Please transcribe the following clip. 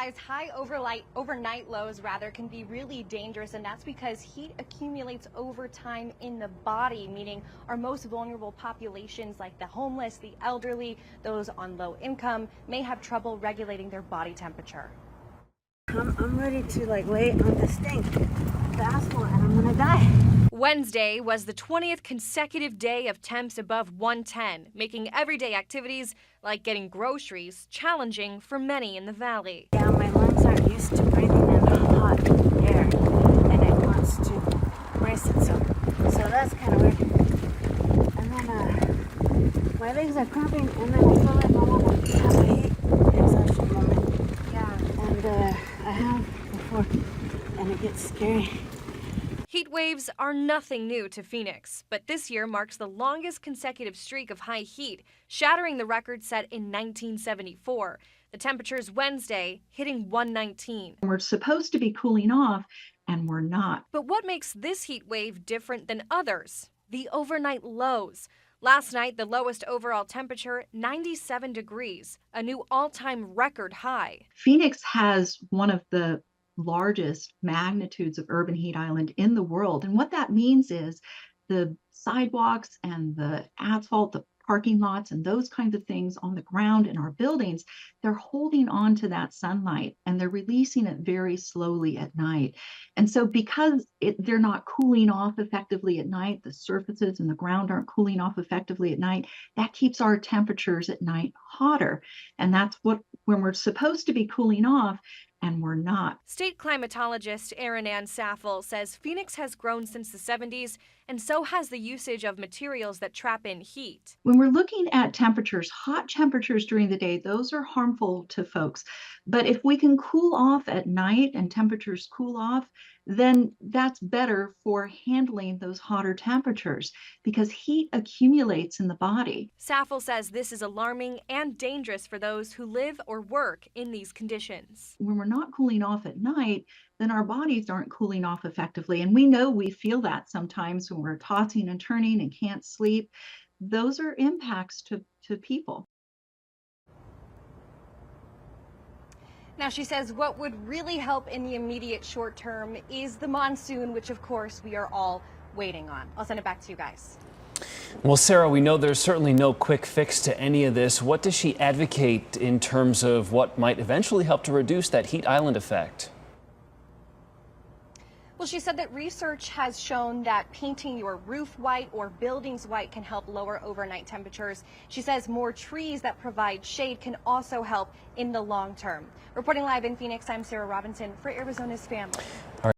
High overnight lows can be really dangerous, and that's because heat accumulates over time in the body, meaning our most vulnerable populations like the homeless, the elderly, those on low income may have trouble regulating their body temperature. I'm ready to lay on this thing, the asphalt, and I'm gonna die. Wednesday was the 20th consecutive day of temps above 110, making everyday activities like getting groceries challenging for many in the valley. Yeah, my lungs aren't used to breathing in hot air, and it wants to brace itself. So that's kind of weird. And then my legs are cramping, and then I feel like I want to have a heat exhaustion moment. Yeah. And I have before, and it gets scary. Heat waves are nothing new to Phoenix, but this year marks the longest consecutive streak of high heat, shattering the record set in 1974. The temperatures Wednesday hitting 119. We're supposed to be cooling off, and we're not. But what makes this heat wave different than others? The overnight lows. Last night, the lowest overall temperature, 97 degrees, a new all-time record high. Phoenix has one of the largest magnitudes of urban heat island in the world. And what that means is the sidewalks and the asphalt, the parking lots and those kinds of things on the ground in our buildings, they're holding on to that sunlight and they're releasing it very slowly at night. And so because they're not cooling off effectively at night, the surfaces and the ground aren't cooling off effectively at night, that keeps our temperatures at night hotter. And that's when we're supposed to be cooling off, and we're not. State climatologist Erin Ann Saffel says Phoenix has grown since the 70s, and so has the usage of materials that trap in heat. When we're looking at temperatures, hot temperatures during the day, those are harmful to folks. But if we can cool off at night and temperatures cool off, then that's better for handling those hotter temperatures because heat accumulates in the body. Saffel says this is alarming and dangerous for those who live or work in these conditions. When we're not cooling off at night, then our bodies aren't cooling off effectively. And we know we feel that sometimes when we're tossing and turning and can't sleep. Those are impacts to people. Now, she says what would really help in the immediate short term is the monsoon, which of course we are all waiting on. I'll send it back to you guys. Well, Sarah, we know there's certainly no quick fix to any of this. What does she advocate in terms of what might eventually help to reduce that heat island effect? Well, she said that research has shown that painting your roof white or buildings white can help lower overnight temperatures. She says more trees that provide shade can also help in the long term. Reporting live in Phoenix, I'm Sarah Robinson for Arizona's Family.